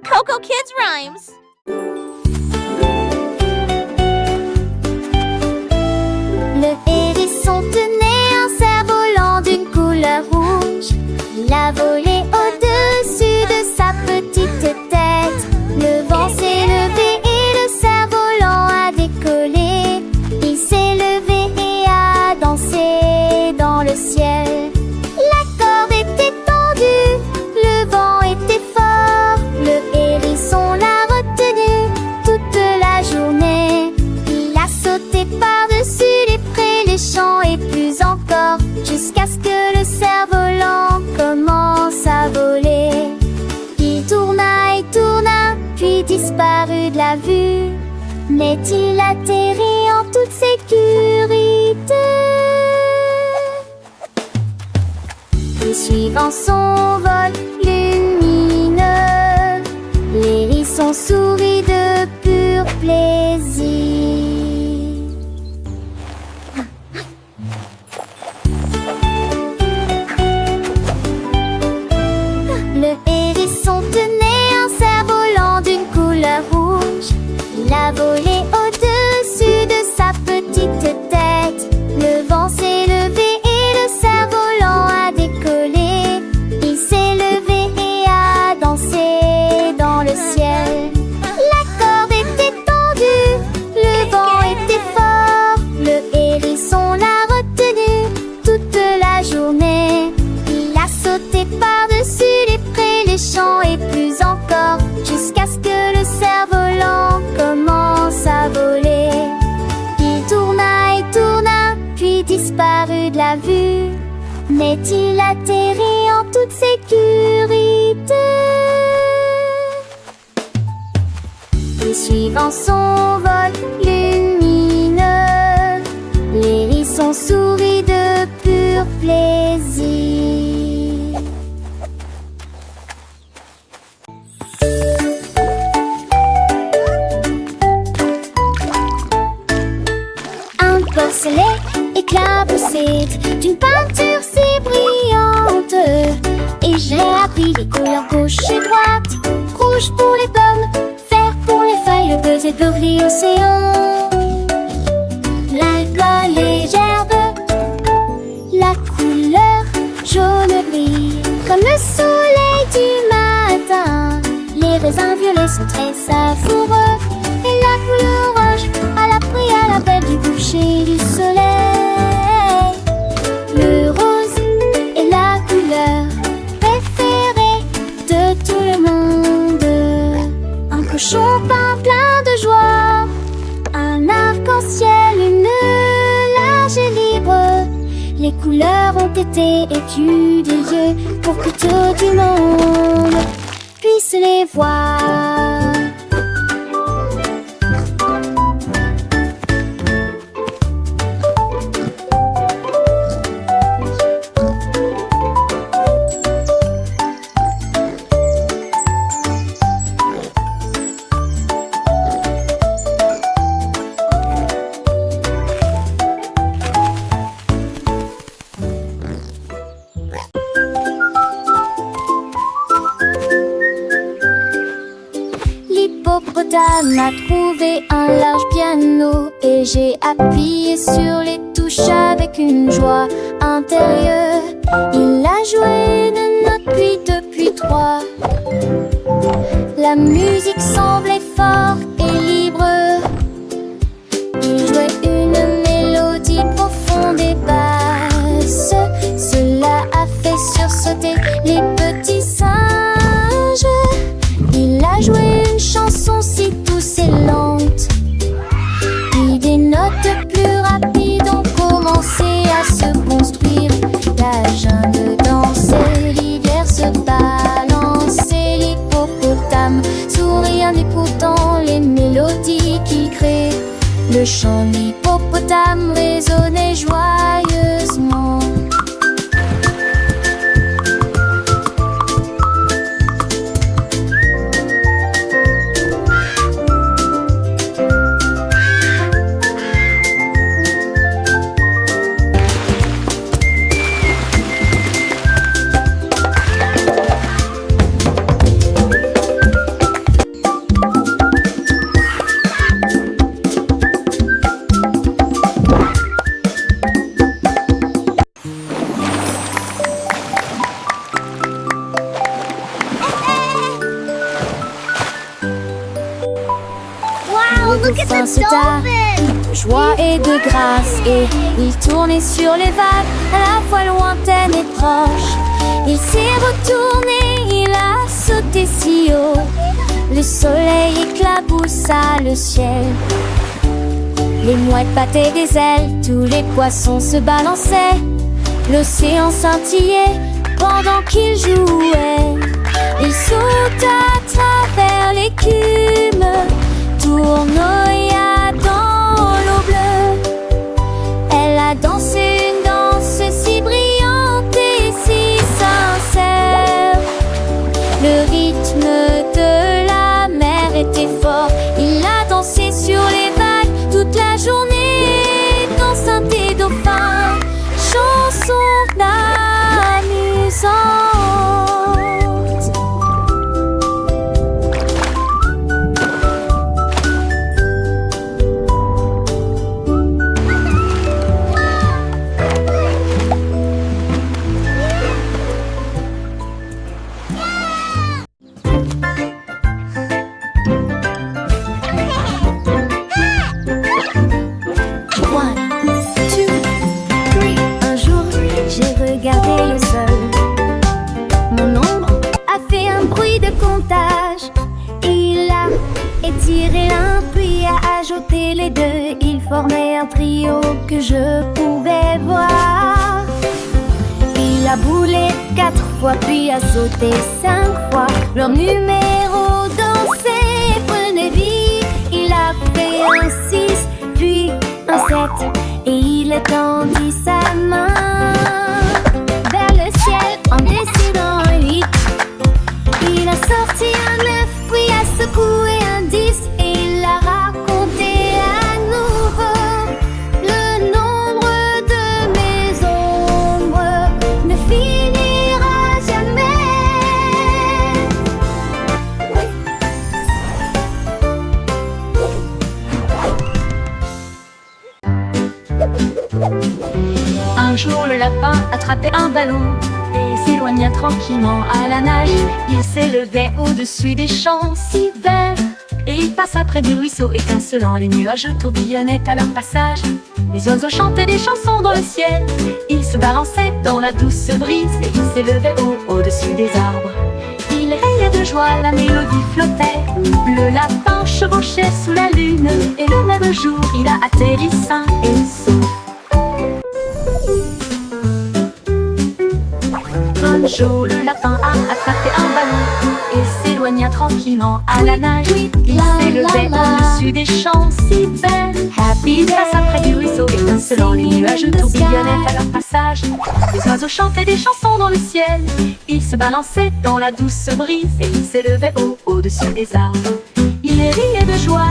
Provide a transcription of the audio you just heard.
Coco Kids Rhymes. Le hérisson tenait un cerf-volant d'une couleur rouge. Il a volé au-dessus de sa petite tête. Le vent s'est levé et le cerf-volant a décollé. Il s'est levé et a dansé dans le ciel. La corde était tendue, le vent était fort. Le hérisson l'a retenu toute la journée. Il a sauté par-dessus les prés, les champs et plus encore, jusqu'à ce que le cerf-volant commence à voler. Il tourna et tourna, puis disparut de la vue. Mais il atterrit en toute sécurité. Puis suivant son vol lumineux, l'hérisson sourit de pur plaisir. Le hérisson tenait un cerf-volant d'une couleur rouge. Il a volé au-dessus de sa petite tête. Le vent s'est levé et le cerf-volant a décollé. Il s'est levé et a dansé dans le ciel. La corde était tendue, le vent était fort. Le hérisson l'a retenu toute la journée. Il a sauté par-dessus les prés, les champs et plus encore, jusqu'à ce que le cerf-volant commence à voler. Il tourna et tourna, puis disparut de la vue. Mais il atterrit en toute sécurité. Et suivant son vol lumineux, l'hérisson sourit de pur plaisir. Un porcelet éclaboussé d'une peinture si brillante. Et j'ai appris les couleurs gauche et droite. Rouge pour les pommes, vert pour les feuilles, le bleu et pour l'océan. La légère de la couleur jaune brille comme le soleil du matin. Les raisins violets sont très savoureux. Et la couleur orange a la pris à la belle du coucher du soleil. Le rose est la couleur préférée de tout le monde. Un cochon peint plein de joie, un arc-en-ciel, une large et libre. Les couleurs ont été étudiées pour que tout le monde puisse les voir. L'hippopotame a trouvé un large piano et j'ai appuyé sur les touches avec une joie intérieure. Il a joué une note puis deux puis trois. La musique semblait forte et libre. Il jouait une mélodie profonde et basse. Cela a fait sursauter les petits singes. Il a joué une chanson si douce et lente. Puis des notes plus rapides ont commencé à se construire. La jungle dansait, l'hiver se balançait. L'hippopotame sourit en écoutant les mélodies qu'il crée. Le chant de l'hippopotame résonnait joyeusement. dauphin sauta de joie et de grâce, et il tournait sur les vagues, à la fois lointaines et proches. Il s'est retourné, il a sauté si haut, le soleil éclaboussa le ciel. Les mouettes battaient des ailes, tous les poissons se balançaient, l'océan scintillait pendant qu'il jouait. Il saute à travers l'écume, tournoya dans l'eau bleue. Elle a dansé une danse si brillante et si sincère. Le rythme de la mer était fort, il a dansé sur les vagues toute la journée, dansant et dauphin, chanson amusante. Regardez le sol, mon ombre a fait un bruit de comptage. Il a étiré l'un puis a ajouté les deux. Ils formaient un trio que je pouvais voir. Il a boulé 4 fois puis a sauté 5 fois. Leur numéro dansait, prenait vie. Il a fait un 6 puis un 7 et il étendit sa main en décidant un 8. Il a sorti un 9 puis a secoué un 10 et il a raconté à nouveau. Le nombre de mes ombres ne finira jamais. Un jour le lapin attrapait un ballon et s'éloigna tranquillement à la nage. Il s'élevait au-dessus des champs si verts, et il passa près du ruisseau étincelant. Les nuages tourbillonnaient à leur passage, les oiseaux chantaient des chansons dans le ciel. Il se balançait dans la douce brise et il s'élevait au-dessus des arbres. Il riait de joie, la mélodie flottait. Le lapin chevauchait sous la lune, et le même jour il a atterri sain et sauf. Un jour, le lapin a attrapé un ballon et s'éloigna tranquillement à la nage. Il s'élevait au-dessus des champs si verts. Il passa près du ruisseau étincelant. Les nuages tourbillonnaient à leur passage, les oiseaux chantaient des chansons dans le ciel. Il se balançait dans la douce brise et il s'élevait au-dessus des arbres. Il riait de joie,